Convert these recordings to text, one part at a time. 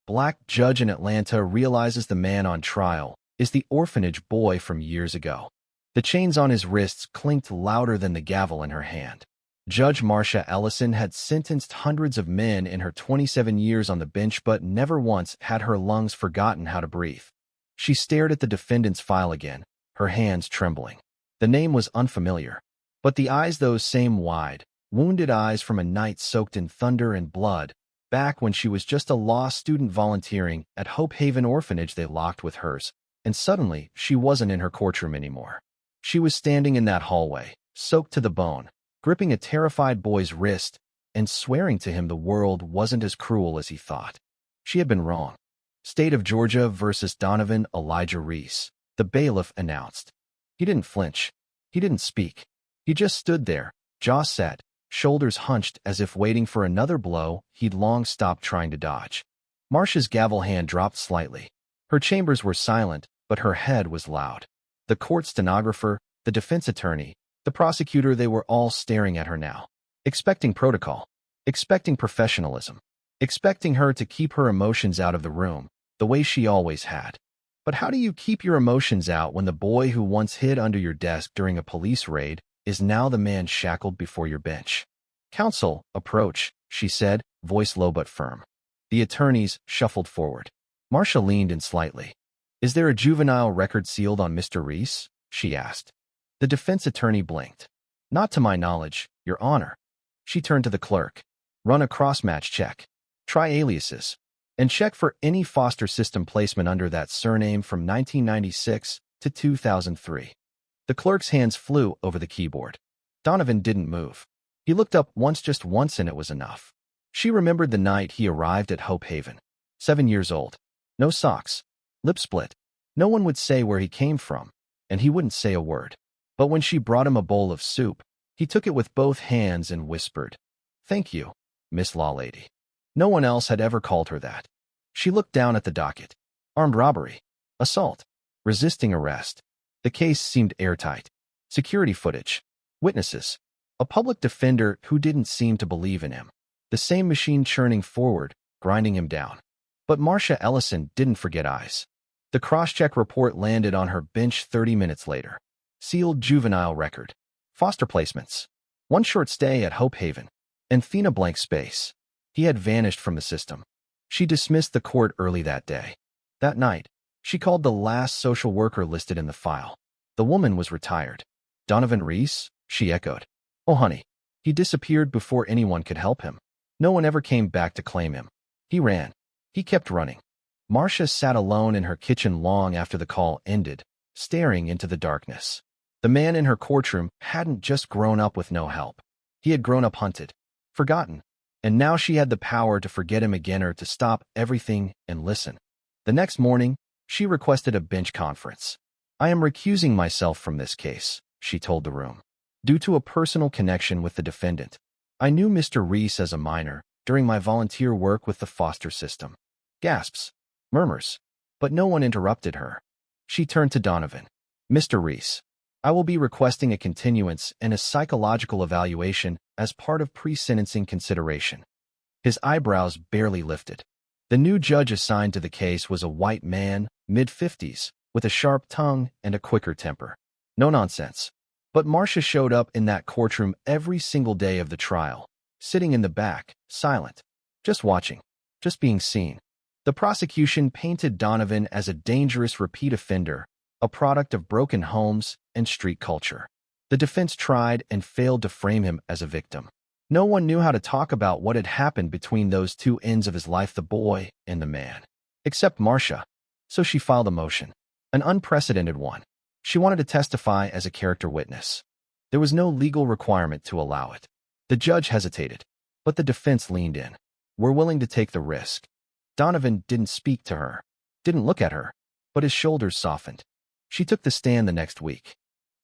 black judge in Atlanta realizes the man on trial is the orphanage boy from years ago. The chains on his wrists clinked louder than the gavel in her hand. Judge Marcia Ellison had sentenced hundreds of men in her 27 years on the bench, but never once had her lungs forgotten how to breathe. She stared at the defendant's file again, her hands trembling. The name was unfamiliar, but the eyes, those same wide, wounded eyes from a night soaked in thunder and blood, back when she was just a law student volunteering at Hope Haven Orphanage, they locked with hers, and suddenly she wasn't in her courtroom anymore. She was standing in that hallway, soaked to the bone, gripping a terrified boy's wrist and swearing to him the world wasn't as cruel as he thought. She had been wrong. State of Georgia versus Donovan Elijah Reese, the bailiff announced. He didn't flinch. He didn't speak. He just stood there, jaw set, shoulders hunched as if waiting for another blow he'd long stopped trying to dodge. Marcia's gavel hand dropped slightly. Her chambers were silent, but her head was loud. The court stenographer, the defense attorney, the prosecutor, they were all staring at her now, expecting protocol, expecting professionalism, expecting her to keep her emotions out of the room, the way she always had. But how do you keep your emotions out when the boy who once hid under your desk during a police raid is now the man shackled before your bench? Counsel, approach, she said, voice low but firm. The attorneys shuffled forward. Marcia leaned in slightly. Is there a juvenile record sealed on Mr. Reese? She asked. The defense attorney blinked. Not to my knowledge, Your Honor. She turned to the clerk. Run a cross-match check. Try aliases. And check for any foster system placement under that surname from 1996 to 2003. The clerk's hands flew over the keyboard. Donovan didn't move. He looked up once, just once, and it was enough. She remembered the night he arrived at Hope Haven. 7 years old. No socks. Lip split. No one would say where he came from, and he wouldn't say a word. But when she brought him a bowl of soup, he took it with both hands and whispered, "Thank you, Miss Law Lady." No one else had ever called her that. She looked down at the docket. Armed robbery. Assault. Resisting arrest. The case seemed airtight. Security footage. Witnesses. A public defender who didn't seem to believe in him. The same machine churning forward, grinding him down. But Marcia Ellison didn't forget eyes. The cross-check report landed on her bench 30 minutes later. Sealed juvenile record. Foster placements. One short stay at Hope Haven. And Thena blank space. He had vanished from the system. She dismissed the court early that day. That night, she called the last social worker listed in the file. The woman was retired. Donovan Reese? She echoed. Oh, honey. He disappeared before anyone could help him. No one ever came back to claim him. He ran. He kept running. Marcia sat alone in her kitchen long after the call ended, staring into the darkness. The man in her courtroom hadn't just grown up with no help. He had grown up hunted, forgotten, and now she had the power to forget him again or to stop everything and listen. The next morning, she requested a bench conference. I am recusing myself from this case, she told the room, due to a personal connection with the defendant. I knew Mr. Reese as a minor during my volunteer work with the foster system. Gasps, murmurs, but no one interrupted her. She turned to Donovan. Mr. Reese, I will be requesting a continuance and a psychological evaluation as part of pre-sentencing consideration. His eyebrows barely lifted. The new judge assigned to the case was a white man, mid-50s, with a sharp tongue and a quicker temper. No nonsense. But Marcia showed up in that courtroom every single day of the trial, sitting in the back, silent, just watching, just being seen. The prosecution painted Donovan as a dangerous repeat offender, a product of broken homes and street culture. The defense tried and failed to frame him as a victim. No one knew how to talk about what had happened between those two ends of his life, the boy and the man, except Marcia. So she filed a motion, an unprecedented one. She wanted to testify as a character witness. There was no legal requirement to allow it. The judge hesitated, but the defense leaned in. We're willing to take the risk. Donovan didn't speak to her, didn't look at her, but his shoulders softened. She took the stand the next week.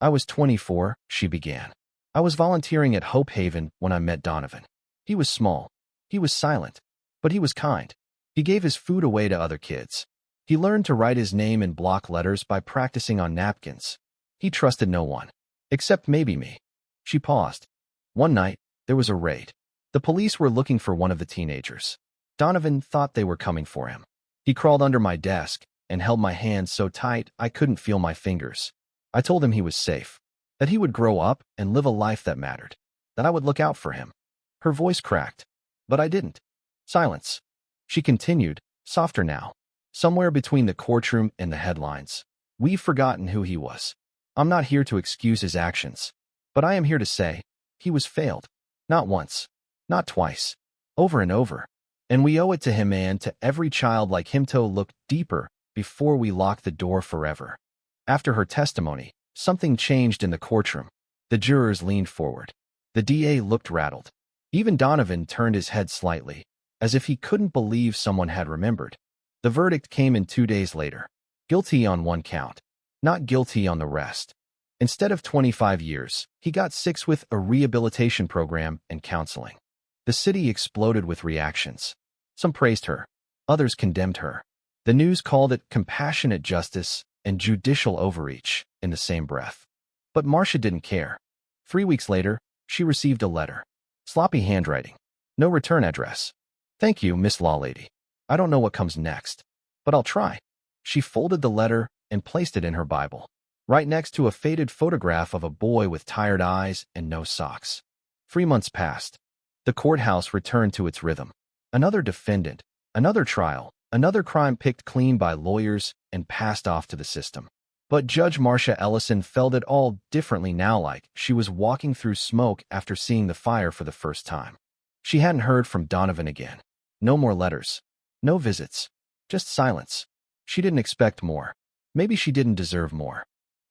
I was 24, she began. I was volunteering at Hope Haven when I met Donovan. He was small. He was silent, but he was kind. He gave his food away to other kids. He learned to write his name in block letters by practicing on napkins. He trusted no one, except maybe me. She paused. One night, there was a raid. The police were looking for one of the teenagers. Donovan thought they were coming for him. He crawled under my desk and held my hand so tight I couldn't feel my fingers. I told him he was safe, that he would grow up and live a life that mattered, that I would look out for him. Her voice cracked, but I didn't. Silence. She continued, softer now. Somewhere between the courtroom and the headlines. We've forgotten who he was. I'm not here to excuse his actions, but I am here to say, he was failed. Not once. Not twice. Over and over. And we owe it to him and to every child like him to look deeper before we lock the door forever. After her testimony, something changed in the courtroom. The jurors leaned forward. The DA looked rattled. Even Donovan turned his head slightly, as if he couldn't believe someone had remembered. The verdict came in 2 days later. Guilty on one count. Not guilty on the rest. Instead of 25 years, he got 6 with a rehabilitation program and counseling. The city exploded with reactions. Some praised her. Others condemned her. The news called it compassionate justice and judicial overreach in the same breath. But Marcia didn't care. 3 weeks later, she received a letter. Sloppy handwriting. No return address. Thank you, Miss Law Lady. I don't know what comes next, but I'll try. She folded the letter and placed it in her Bible, right next to a faded photograph of a boy with tired eyes and no socks. 3 months passed. The courthouse returned to its rhythm. Another defendant, another trial, another crime picked clean by lawyers and passed off to the system. But Judge Marcia Ellison felt it all differently now, like she was walking through smoke after seeing the fire for the first time. She hadn't heard from Donovan again. No more letters. No visits. Just silence. She didn't expect more. Maybe she didn't deserve more.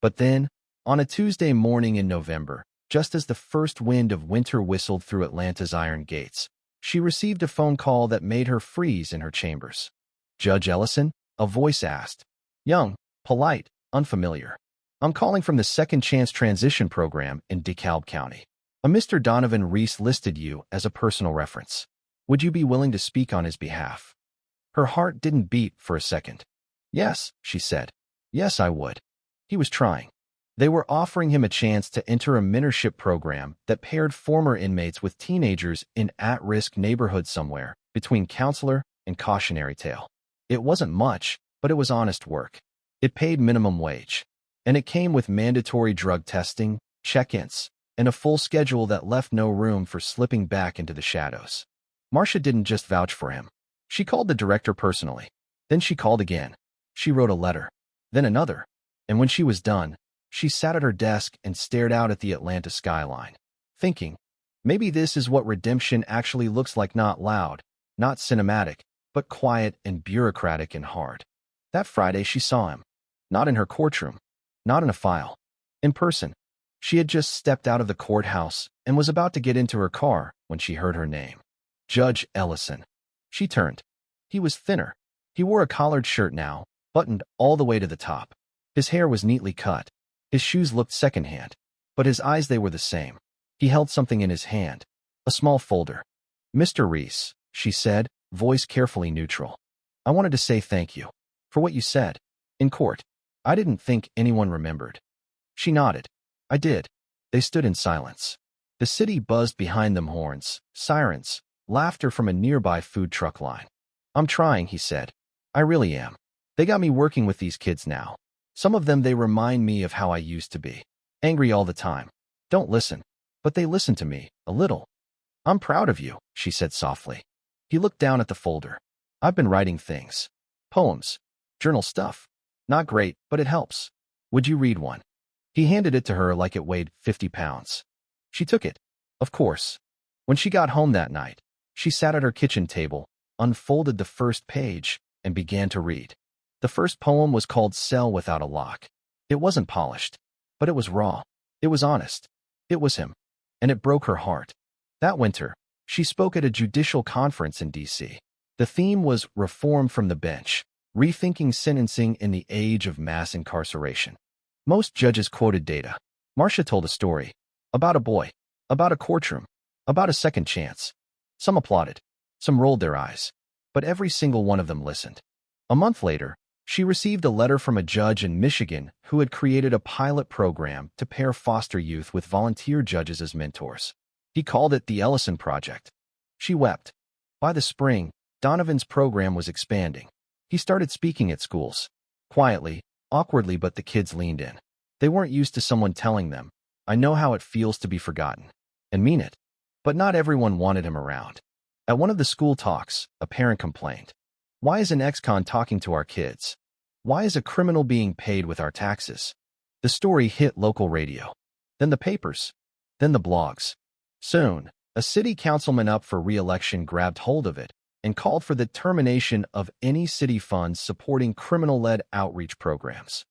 But then, on a Tuesday morning in November, just as the first wind of winter whistled through Atlanta's iron gates, she received a phone call that made her freeze in her chambers. Judge Ellison? A voice asked. Young, polite, unfamiliar. I'm calling from the Second Chance Transition Program in DeKalb County. A Mr. Donovan Reese listed you as a personal reference. Would you be willing to speak on his behalf? Her heart didn't beat for a second. Yes, she said. Yes, I would. He was trying. They were offering him a chance to enter a mentorship program that paired former inmates with teenagers in at-risk neighborhoods somewhere between counselor and cautionary tale. It wasn't much, but it was honest work. It paid minimum wage, and it came with mandatory drug testing, check-ins, and a full schedule that left no room for slipping back into the shadows. Marcia didn't just vouch for him. She called the director personally. Then she called again. She wrote a letter. Then another. And when she was done, she sat at her desk and stared out at the Atlanta skyline, thinking, maybe this is what redemption actually looks like, not loud, not cinematic, but quiet and bureaucratic and hard. That Friday she saw him. Not in her courtroom. Not in a file. In person. She had just stepped out of the courthouse and was about to get into her car when she heard her name. Judge Ellison. She turned. He was thinner. He wore a collared shirt now, buttoned all the way to the top. His hair was neatly cut. His shoes looked secondhand, but his eyes, they were the same. He held something in his hand. A small folder. Mr. Reese, she said, voice carefully neutral. I wanted to say thank you for what you said in court. I didn't think anyone remembered. She nodded. I did. They stood in silence. The city buzzed behind them, horns, sirens, laughter from a nearby food truck line. I'm trying, he said. I really am. They got me working with these kids now. Some of them, they remind me of how I used to be. Angry all the time. Don't listen. But they listen to me, a little. I'm proud of you, she said softly. He looked down at the folder. I've been writing things. Poems. Journal stuff. Not great, but it helps. Would you read one? He handed it to her like it weighed 50 pounds. She took it. Of course. When she got home that night, she sat at her kitchen table, unfolded the first page, and began to read. The first poem was called Cell Without a Lock. It wasn't polished, but it was raw. It was honest. It was him. And it broke her heart. That winter, she spoke at a judicial conference in D.C. The theme was Reform from the Bench, rethinking sentencing in the age of mass incarceration. Most judges quoted data. Marcia told a story. About a boy. About a courtroom. About a second chance. Some applauded. Some rolled their eyes. But every single one of them listened. A month later, she received a letter from a judge in Michigan who had created a pilot program to pair foster youth with volunteer judges as mentors. He called it the Ellison Project. She wept. By the spring, Donovan's program was expanding. He started speaking at schools. Quietly, awkwardly, but the kids leaned in. They weren't used to someone telling them, "I know how it feels to be forgotten," and mean it. But not everyone wanted him around. At one of the school talks, a parent complained, "Why is an ex-con talking to our kids? Why is a criminal being paid with our taxes?" The story hit local radio, then the papers, then the blogs. Soon, a city councilman up for re-election grabbed hold of it and called for the termination of any city funds supporting criminal-led outreach programs.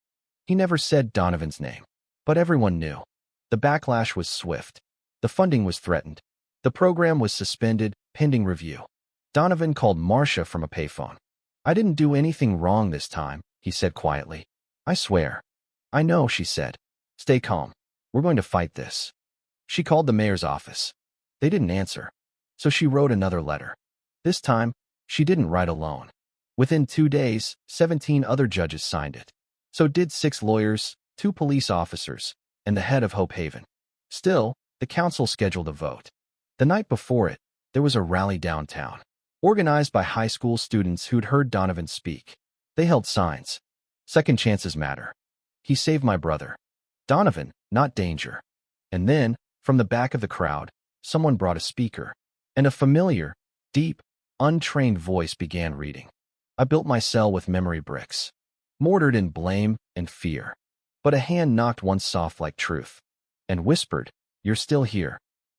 He never said Donovan's name, but everyone knew. The backlash was swift. The funding was threatened. The program was suspended, pending review. Donovan called Marcia from a payphone. "I didn't do anything wrong this time," he said quietly. "I swear." "I know," she said. "Stay calm. We're going to fight this." She called the mayor's office. They didn't answer. So she wrote another letter. This time, she didn't write alone. Within 2 days, 17 other judges signed it. So did 6 lawyers, 2 police officers, and the head of Hope Haven. Still, the council scheduled a vote. The night before it, there was a rally downtown, organized by high school students who'd heard Donovan speak. They held signs. "Second chances matter. He saved my brother. Donovan, not danger." And then, from the back of the crowd, someone brought a speaker, and a familiar, deep, untrained voice began reading. "I built my cell with memory bricks, mortared in blame and fear. But a hand knocked once soft like truth, and whispered, 'You're still here.'"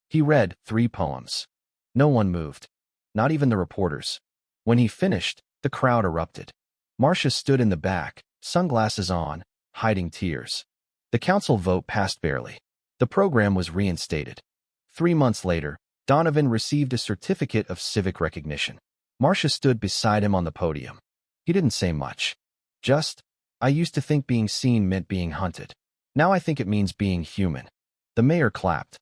He read 3 poems. No one moved, not even the reporters. When he finished, the crowd erupted. Marcia stood in the back, sunglasses on, hiding tears. The council vote passed barely. The program was reinstated. 3 months later, Donovan received a certificate of civic recognition. Marcia stood beside him on the podium. He didn't say much. Just, "I used to think being seen meant being hunted. Now I think it means being human." The mayor clapped.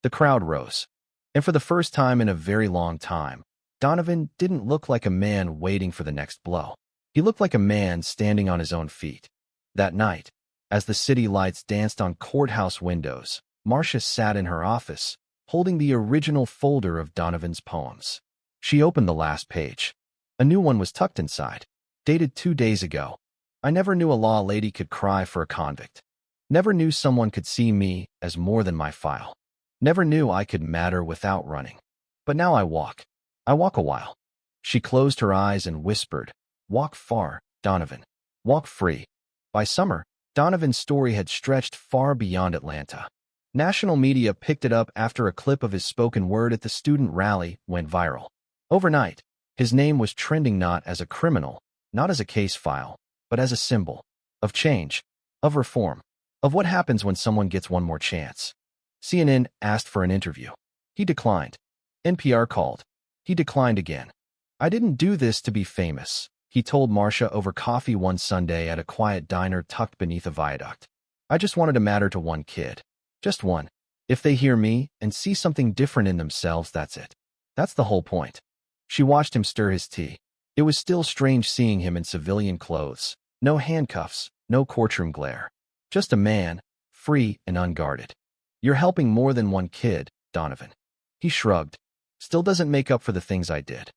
The crowd rose. And for the first time in a very long time, Donovan didn't look like a man waiting for the next blow. He looked like a man standing on his own feet. That night, as the city lights danced on courthouse windows, Marcia sat in her office, holding the original folder of Donovan's poems. She opened the last page. A new one was tucked inside, dated 2 days ago. "I never knew a law lady could cry for a convict. Never knew someone could see me as more than my file. Never knew I could matter without running. But now I walk. I walk a while." She closed her eyes and whispered, "Walk far, Donovan. Walk free." By summer, Donovan's story had stretched far beyond Atlanta. National media picked it up after a clip of his spoken word at the student rally went viral. Overnight, his name was trending not as a criminal, not as a case file, but as a symbol of change, of reform, of what happens when someone gets one more chance. CNN asked for an interview. He declined. NPR called. He declined again. "I didn't do this to be famous," he told Marcia over coffee one Sunday at a quiet diner tucked beneath a viaduct. "I just wanted to matter to one kid. Just one. If they hear me and see something different in themselves, that's it. That's the whole point." She watched him stir his tea. It was still strange seeing him in civilian clothes. No handcuffs, no courtroom glare. Just a man, free and unguarded. "You're helping more than one kid, Donovan." He shrugged. "Still doesn't make up for the things I did."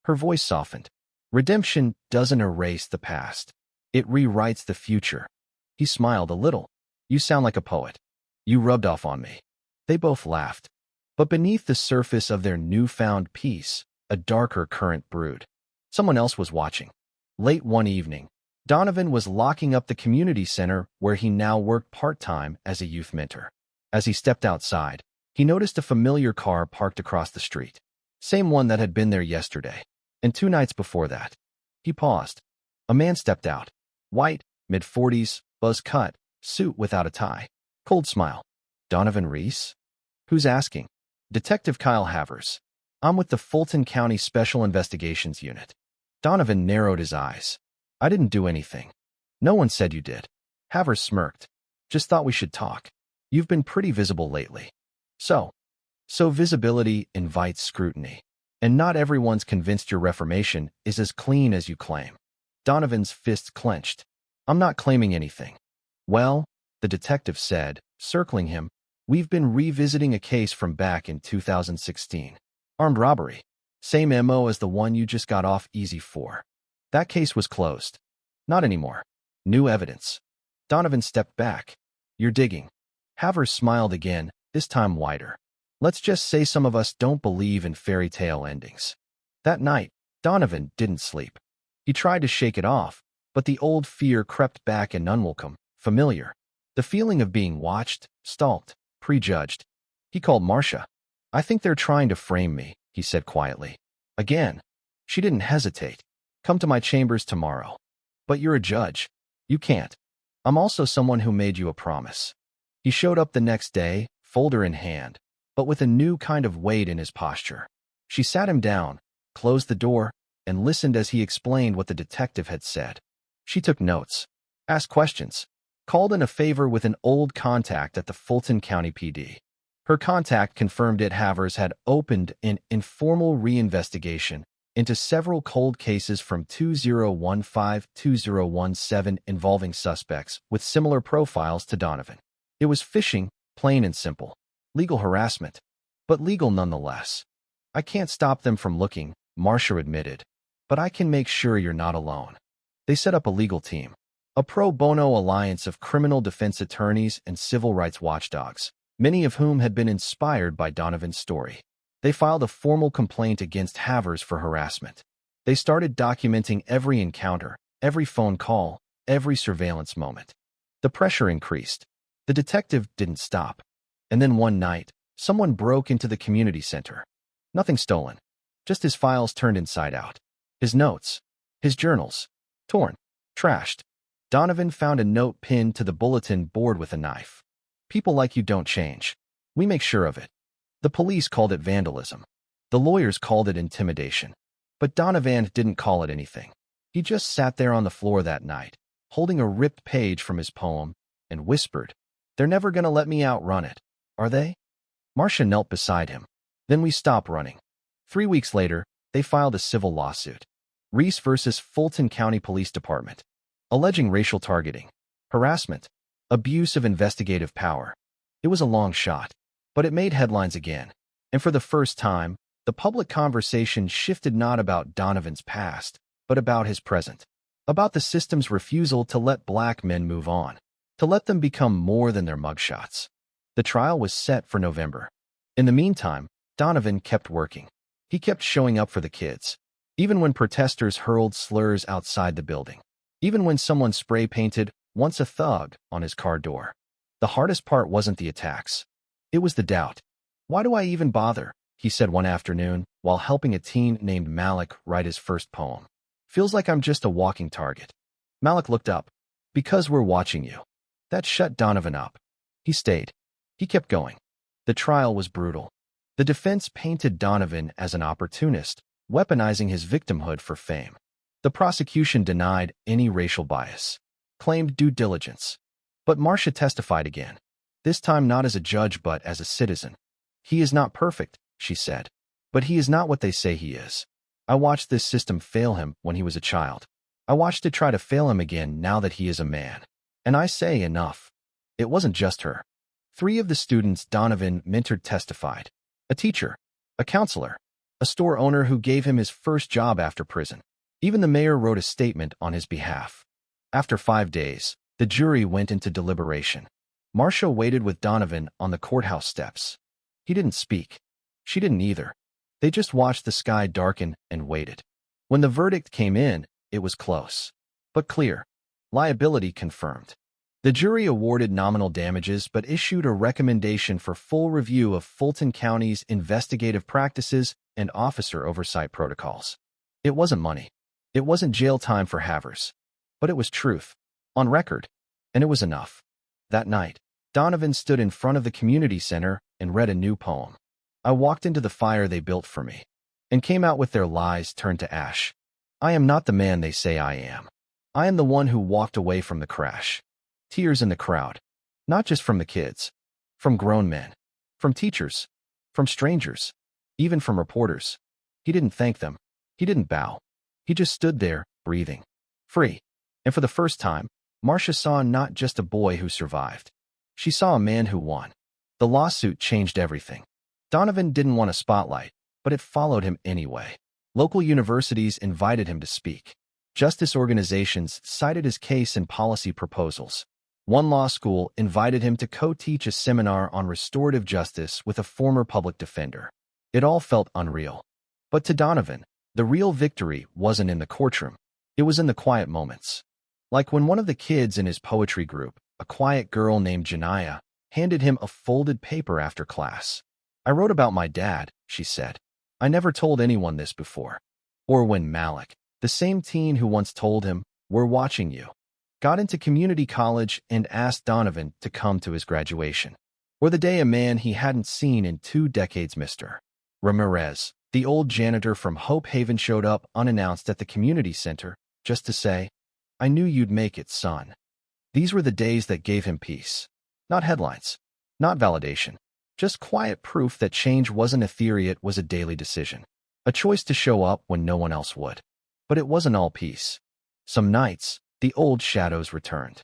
Her voice softened. "Redemption doesn't erase the past. It rewrites the future." He smiled a little. "You sound like a poet. You rubbed off on me." They both laughed. But beneath the surface of their newfound peace, a darker current brewed. Someone else was watching. Late one evening, Donovan was locking up the community center where he now worked part-time as a youth mentor. As he stepped outside, he noticed a familiar car parked across the street. Same one that had been there yesterday, and 2 nights before that. He paused. A man stepped out. White, mid-40s, buzz cut, suit without a tie. Cold smile. "Donovan Reese?" "Who's asking?" "Detective Kyle Havers. I'm with the Fulton County Special Investigations Unit." Donovan narrowed his eyes. "I didn't do anything." "No one said you did." Havers smirked. "Just thought we should talk. You've been pretty visible lately." So visibility invites scrutiny. And not everyone's convinced your reformation is as clean as you claim. Donovan's fists clenched. "I'm not claiming anything." "Well," the detective said, circling him, "we've been revisiting a case from back in 2016. Armed robbery. Same MO as the one you just got off easy for." That case was closed. Not anymore. New evidence. Donovan stepped back. You're digging. Havers smiled again, this time wider. Let's just say some of us don't believe in fairy tale endings. That night, Donovan didn't sleep. He tried to shake it off, but the old fear crept back and unwelcome, familiar. The feeling of being watched, stalked, prejudged. He called Marcia. I think they're trying to frame me, he said quietly. Again. She didn't hesitate. Come to my chambers tomorrow. But you're a judge. You can't. I'm also someone who made you a promise. He showed up the next day, folder in hand, but with a new kind of weight in his posture. She sat him down, closed the door, and listened as he explained what the detective had said. She took notes, asked questions, called in a favor with an old contact at the Fulton County PD. Her contact confirmed Havers had opened an informal reinvestigation into several cold cases from 2015-2017 involving suspects with similar profiles to Donovan. It was phishing, plain and simple. Legal harassment, but legal nonetheless. I can't stop them from looking, Marcia admitted, but I can make sure you're not alone. They set up a legal team, a pro bono alliance of criminal defense attorneys and civil rights watchdogs, many of whom had been inspired by Donovan's story. They filed a formal complaint against Havers for harassment. They started documenting every encounter, every phone call, every surveillance moment. The pressure increased. The detective didn't stop. And then one night, someone broke into the community center. Nothing stolen. Just his files turned inside out. His notes. His journals. Torn. Trashed. Donovan found a note pinned to the bulletin board with a knife. People like you don't change. We make sure of it. The police called it vandalism. The lawyers called it intimidation. But Donovan didn't call it anything. He just sat there on the floor that night, holding a ripped page from his poem, and whispered, "They're never gonna let me outrun it, are they?" Marcia knelt beside him. Then we stopped running. 3 weeks later, they filed a civil lawsuit. Reese versus Fulton County Police Department, alleging racial targeting, harassment, abuse of investigative power. It was a long shot, but it made headlines again. And for the first time, the public conversation shifted not about Donovan's past, but about his present. About the system's refusal to let black men move on, to let them become more than their mugshots. The trial was set for November. In the meantime, Donovan kept working. He kept showing up for the kids, even when protesters hurled slurs outside the building, even when someone spray-painted "Once a Thug" on his car door. The hardest part wasn't the attacks. It was the doubt. Why do I even bother? He said one afternoon while helping a teen named Malik write his first poem. Feels like I'm just a walking target. Malik looked up. Because we're watching you. That shut Donovan up. He stayed. He kept going. The trial was brutal. The defense painted Donovan as an opportunist, weaponizing his victimhood for fame. The prosecution denied any racial bias, claimed due diligence. But Marcia testified again, this time not as a judge but as a citizen. He is not perfect, she said, but he is not what they say he is. I watched this system fail him when he was a child. I watched it try to fail him again now that he is a man. And I say enough. It wasn't just her. 3 of the students Donovan mentored testified. A teacher, a counselor, a store owner who gave him his first job after prison. Even the mayor wrote a statement on his behalf. After 5 days, the jury went into deliberation. Marcia waited with Donovan on the courthouse steps. He didn't speak. She didn't either. They just watched the sky darken and waited. When the verdict came in, it was close, but clear. Liability confirmed. The jury awarded nominal damages but issued a recommendation for full review of Fulton County's investigative practices and officer oversight protocols. It wasn't money. It wasn't jail time for Havers. But it was truth, on record, and it was enough. That night, Donovan stood in front of the community center and read a new poem. I walked into the fire they built for me, and came out with their lies turned to ash. I am not the man they say I am. I am the one who walked away from the crash. Tears in the crowd. Not just from the kids. From grown men. From teachers. From strangers. Even from reporters. He didn't thank them. He didn't bow. He just stood there, breathing. Free. And for the first time, Marcia saw not just a boy who survived. She saw a man who won. The lawsuit changed everything. Donovan didn't want a spotlight, but it followed him anyway. Local universities invited him to speak. Justice organizations cited his case in policy proposals. One law school invited him to co-teach a seminar on restorative justice with a former public defender. It all felt unreal. But to Donovan, the real victory wasn't in the courtroom. It was in the quiet moments. Like when one of the kids in his poetry group, a quiet girl named Janaya, handed him a folded paper after class. "I wrote about my dad," she said. "I never told anyone this before." Or when Malik, the same teen who once told him, "We're watching you," got into community college and asked Donovan to come to his graduation. Or the day a man he hadn't seen in 2 decades, Mr. Ramirez, the old janitor from Hope Haven, showed up unannounced at the community center, just to say, "I knew you'd make it, son." These were the days that gave him peace. Not headlines, not validation, just quiet proof that change wasn't a theory, it was a daily decision. A choice to show up when no one else would. But it wasn't all peace. Some nights, the old shadows returned.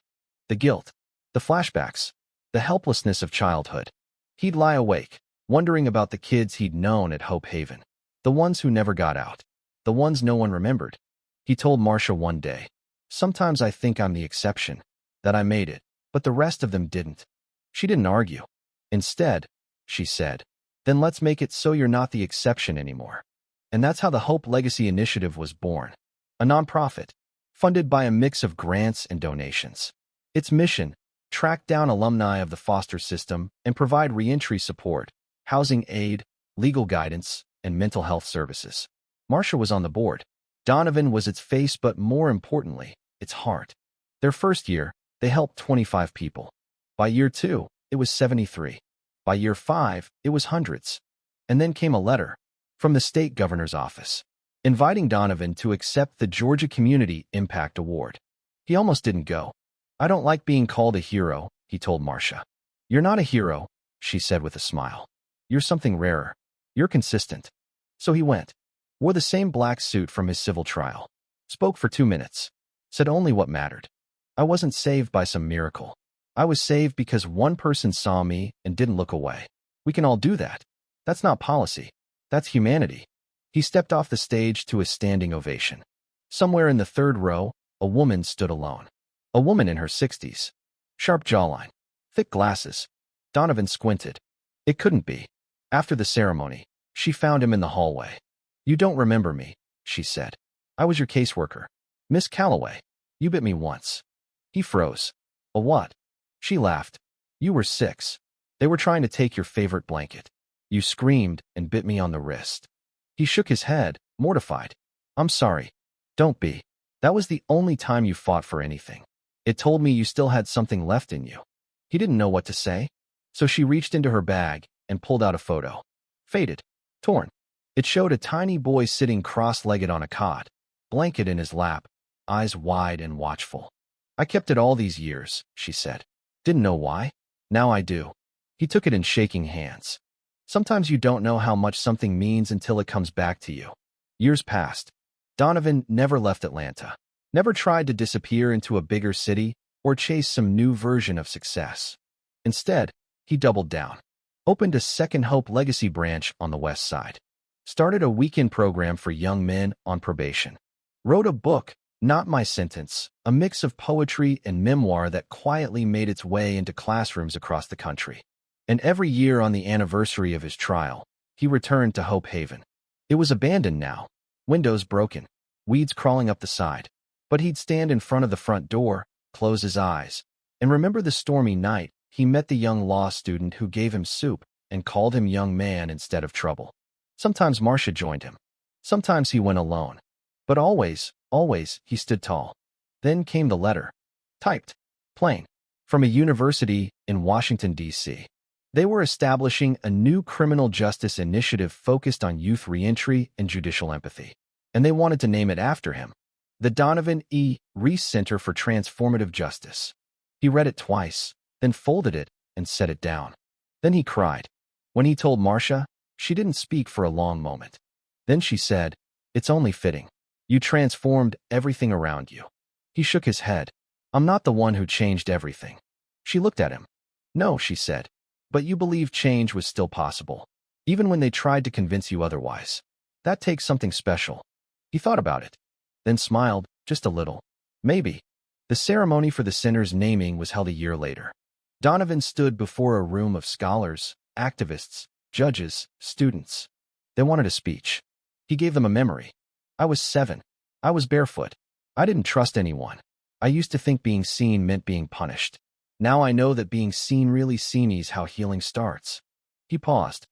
The guilt, the flashbacks, the helplessness of childhood. He'd lie awake, wondering about the kids he'd known at Hope Haven. The ones who never got out. The ones no one remembered. He told Marcia one day, "Sometimes I think I'm the exception, that I made it, but the rest of them didn't." She didn't argue. Instead, she said, "Then let's make it so you're not the exception anymore." And that's how the Hope Legacy Initiative was born. A nonprofit, funded by a mix of grants and donations. Its mission: track down alumni of the foster system and provide reentry support, housing aid, legal guidance, and mental health services. Marcia was on the board. Donovan was its face, but more importantly, its heart. Their first year, they helped 25 people. By year 2, it was 73. By year 5, it was hundreds. And then came a letter from the state governor's office, inviting Donovan to accept the Georgia Community Impact Award. He almost didn't go. "I don't like being called a hero," he told Marcia. "You're not a hero," she said with a smile. "You're something rarer. You're consistent." So he went. Wore the same black suit from his civil trial. Spoke for 2 minutes. Said only what mattered. "I wasn't saved by some miracle. I was saved because one person saw me and didn't look away. We can all do that. That's not policy. That's humanity." He stepped off the stage to a standing ovation. Somewhere in the 3rd row, a woman stood alone. A woman in her 60s. Sharp jawline. Thick glasses. Donovan squinted. It couldn't be. After the ceremony, she found him in the hallway. "You don't remember me," she said. "I was your caseworker. Miss Calloway. You bit me once." He froze. "A what?" She laughed. "You were 6. They were trying to take your favorite blanket. You screamed and bit me on the wrist." He shook his head, mortified. "I'm sorry." "Don't be. That was the only time you fought for anything. It told me you still had something left in you." He didn't know what to say. So she reached into her bag and pulled out a photo. Faded. Torn. It showed a tiny boy sitting cross-legged on a cot, blanket in his lap, eyes wide and watchful. "I kept it all these years," she said. "Didn't know why. Now I do." He took it in shaking hands. Sometimes you don't know how much something means until it comes back to you. Years passed. Donovan never left Atlanta. Never tried to disappear into a bigger city or chase some new version of success. Instead, he doubled down. Opened a second Hope Legacy branch on the West Side. Started a weekend program for young men on probation. Wrote a book, Not My Sentence, a mix of poetry and memoir that quietly made its way into classrooms across the country. And every year on the anniversary of his trial, he returned to Hope Haven. It was abandoned now, windows broken, weeds crawling up the side. But he'd stand in front of the front door, close his eyes, and remember the stormy night he met the young law student who gave him soup and called him young man instead of trouble. Sometimes Marcia joined him. Sometimes he went alone. But always, he stood tall. Then came the letter. Typed. Plain. From a university in Washington, D.C. They were establishing a new criminal justice initiative focused on youth reentry and judicial empathy. And they wanted to name it after him. The Donovan E. Reese Center for Transformative Justice. He read it twice, then folded it and set it down. Then he cried. When he told Marcia, she didn't speak for a long moment. Then she said, "It's only fitting. You transformed everything around you." He shook his head. "I'm not the one who changed everything." She looked at him. "No," she said, "but you believed change was still possible, even when they tried to convince you otherwise. That takes something special." He thought about it, then smiled. Just a little. Maybe. The ceremony for the sinner's naming was held a year later. Donovan stood before a room of scholars, activists, judges, students. They wanted a speech. He gave them a memory. I was 7. I was barefoot. I didn't trust anyone. I used to think being seen meant being punished. Now I know that being seen really sees how healing starts. He paused.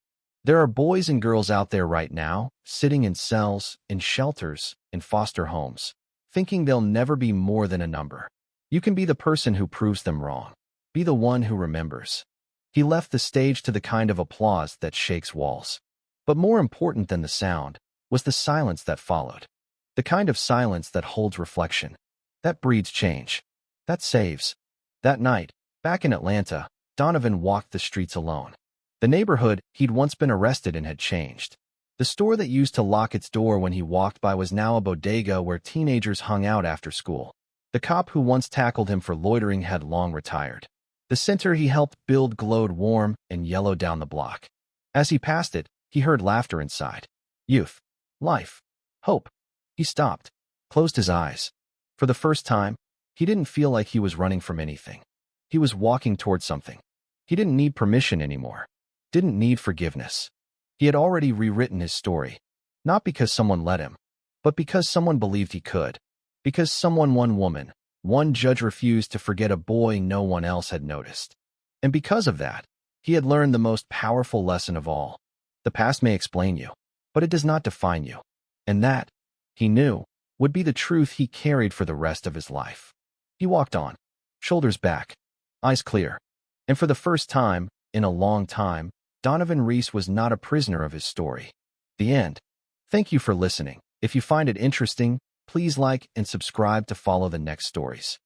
There are boys and girls out there right now, sitting in cells, in shelters, in foster homes, thinking they'll never be more than a number. You can be the person who proves them wrong. Be the one who remembers. He left the stage to the kind of applause that shakes walls. But more important than the sound was the silence that followed. The kind of silence that holds reflection, that breeds change, that saves. That night, back in Atlanta, Donovan walked the streets alone. The neighborhood he'd once been arrested in had changed. The store that used to lock its door when he walked by was now a bodega where teenagers hung out after school. The cop who once tackled him for loitering had long retired. The center he helped build glowed warm and yellow down the block. As he passed it, he heard laughter inside. Youth. Life. Hope. He stopped, closed his eyes. For the first time, he didn't feel like he was running from anything. He was walking toward something. He didn't need permission anymore. Didn't need forgiveness. He had already rewritten his story. Not because someone let him, but because someone believed he could. Because one woman, one judge refused to forget a boy no one else had noticed. And because of that, he had learned the most powerful lesson of all. The past may explain you, but it does not define you. And that, he knew, would be the truth he carried for the rest of his life. He walked on, shoulders back, eyes clear. And for the first time, in a long time, Donovan Reese was not a prisoner of his story. The end. Thank you for listening. If you find it interesting, please like and subscribe to follow the next stories.